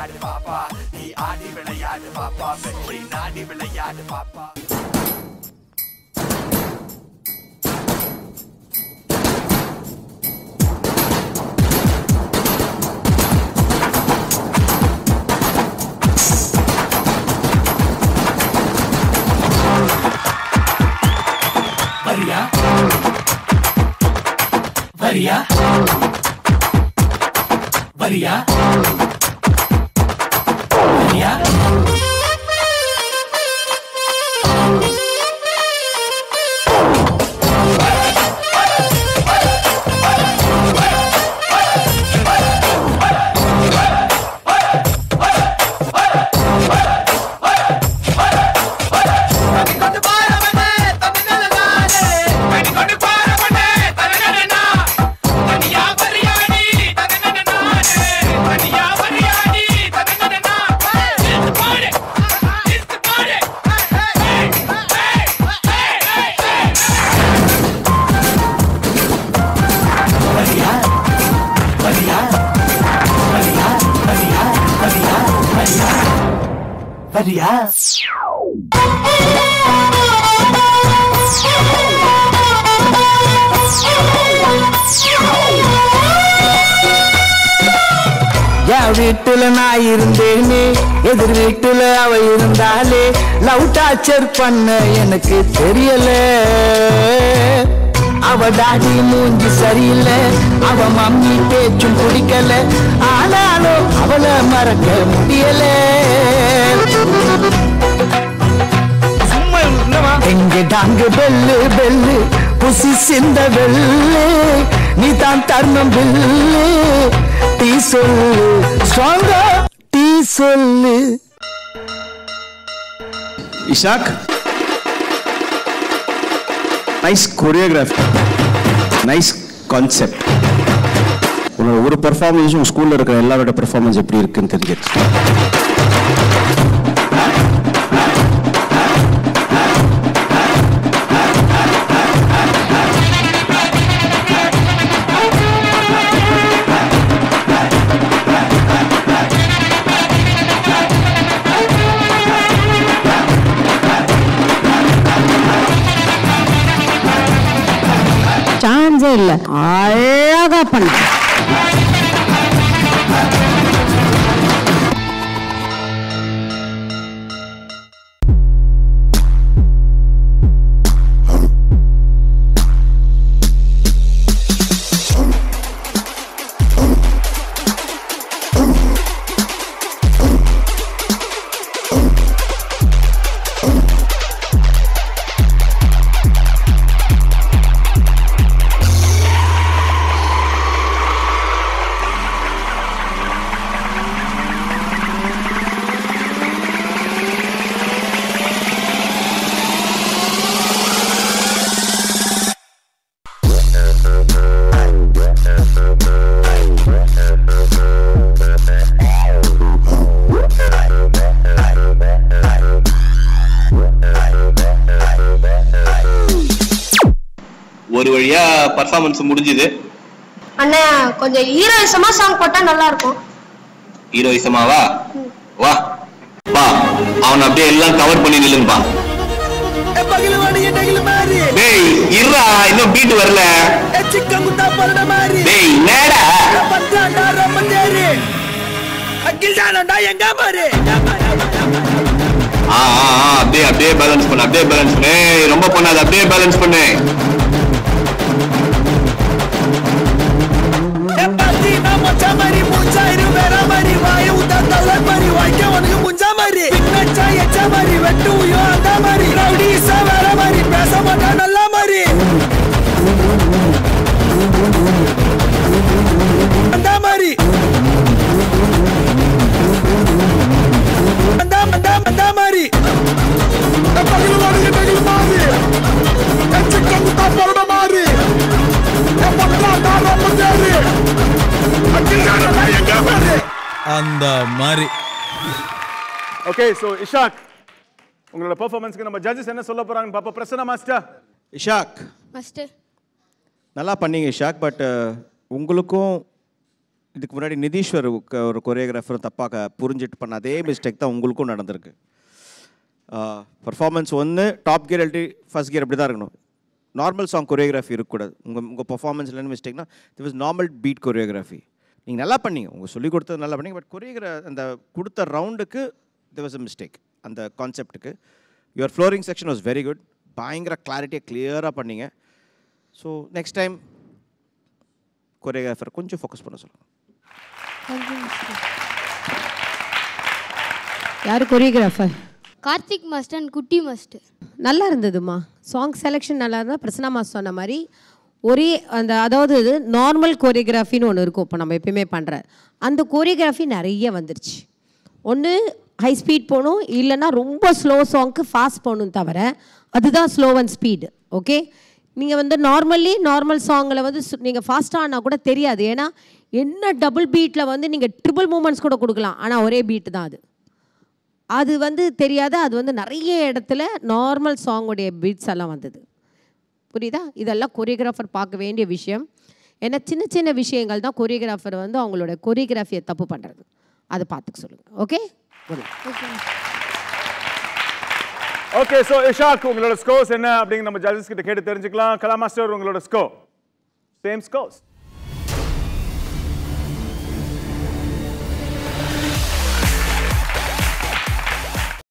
விளையாடு பாப்பா நீ ஆடி விளையாடு பாப்பா வெற்றி நாடி விளையாடு பாப்பா வரியா வரியா வரியா வரியா வரியா என் வீட்டுல நான் இருந்தேனே எதிர் வீட்டுல அவ இருந்தாலே லவ் டார்ச்சர் பண்ண எனக்கு தெரியல அவ டாடி மூஞ்சி சரியில்லை அவ மம்மி பேச்சும் பிடிக்கல ஆனாலும் அவளை மறக்க முடியல எங்க டாங்கு பெல்லு பெல்லு புசி சிந்த வெள்ளு நீ தான் தர்மம் பில்லு டீ சொல்லு ஸ்ட்ராங்கா டீ சொல்லு Ishaq nice choreography nice concept உன்னோட ஒரு பெர்ஃபார்மன்ஸும் ஸ்கூல்ல இருக்கிற எல்லாரோட பெர்ஃபார்மன்ஸ் எப்படி இருக்குன்னு தெரியுது சான்ஸே இல்ல அழகா பண்ண ஒரு வழியா பர்ஃபார்மன்ஸ் முடிஞ்சது. அண்ணா கொஞ்சம் ஹீரோயிசமா சாங் போட்டா நல்லா இருக்கும். ஹீரோயிசமாவா? வா வா, அவன் அப்படியே எல்லாம் கவர் பண்ணி நில்லுங்கப்பா. டேய் இருடா, இன்னும் பீட் வரல. டேய் நேடா அப்படியே அப்படியே பேலன்ஸ் பண்ணு, அப்படியே பேலன்ஸ் பண்ணு. ரொம்ப பண்ணாத, அப்படியே பேலன்ஸ் பண்ணு. அந்த மாதிரி. ஓகே, சோ இஷாக், உங்களோட பெர்ஃபார்மன்ஸ்க்கு நம்ம ஜட்ஜஸ் என்ன சொல்ல போறாங்க பாப்பா. பிரசன்னா மாஸ்டர். இஷாக் மாஸ்டர் நல்லா பண்ணீங்க இஷாக். பட் உங்களுக்கும் இதுக்கு முன்னாடி நிதீஸ்வர் ஒரு கொரியோகிராஃபர் தப்பாக புரிஞ்சிட்டு பண்ண அதே மிஸ்டேக் தான் உங்களுக்கும் நடந்திருக்கு. பர்ஃபார்மன்ஸ் ஒன்று டாப் கியர் இல்லாட்டி ஃபர்ஸ்ட் கியர் அப்படி தான் இருக்கணும். நார்மல் சாங் கொரியோகிராஃபி இருக்கக்கூடாது. உங்கள் பர்ஃபார்மன்ஸில் என்ன மிஸ்டேக்னா இது வாஸ் நார்மல் பீட் கொரியோகிராஃபி. நீங்கள் நல்லா பண்ணீங்க, உங்கள் சொல்லிக் கொடுத்தது நல்லா பண்ணீங்க. பட் அந்த கொடுத்த ரவுண்டுக்கு there was a mistake. அந்த கான்செப்ட்டுக்கு your flooring section was very good. பயங்கர கிளாரிட்டியாக கிளியராக பண்ணீங்க. ஸோ நெக்ஸ்ட் டைம் கொரியோகிராஃபர் கொஞ்சம் ஃபோக்கஸ் பண்ண சொல்லுங்கள். யார் choreographer? Karthik master and Kutti master. நல்லா இருந்ததுமா. சாங் செலெக்ஷன் நல்லா இருந்தால் பிரசன்னா மாஸ்டர் சொன்ன மாதிரி ஒரே அதாவது நார்மல் கோரியோகிராஃபின்னு ஒன்று இருக்கும். இப்போ நம்ம எப்பயுமே பண்ணுற அந்த கோரியோகிராஃபி நிறைய வந்துருச்சு. ஒன்று ஹை ஸ்பீட் போகணும், இல்லைன்னா ரொம்ப ஸ்லோ சாங்க்கு ஃபாஸ்ட் போகணும். தவிர அதுதான் ஸ்லோ அண்ட் ஸ்பீடு. ஓகே, நீங்கள் நார்மல் சாங்கில் நீங்கள் ஃபாஸ்ட்டாக ஆனால் கூட தெரியாது. ஏன்னா என்ன டபுள் பீட்டில் நீங்கள் ட்ரிபிள் மூமெண்ட்ஸ் கூட கொடுக்கலாம், ஆனால் ஒரே பீட்டு தான் அது தெரியாது. அது நிறைய இடத்துல நார்மல் சாங்குடைய பீட்ஸ் எல்லாம் வந்தது. புரியுதா? இதெல்லாம் கொரியோகிராஃபர் பார்க்க வேண்டிய விஷயம். ஏன்னா சின்ன சின்ன விஷயங்கள் தான் கொரியோகிராஃபர் அவங்களோட கொரியோகிராஃபியை தப்பு பண்ணுறது. அதை பார்த்துக்க சொல்லுங்கள். Okay, okay. ஸோ இஷாக், உங்களோட ஸ்கோர்ஸ் என்ன அப்படிங்கிற நம்ம ஜட்ஜஸ் கிட்ட கேட்டு தெரிஞ்சுக்கலாம். கலா மாஸ்டர், உங்களோட ஸ்கோர்? Same scores.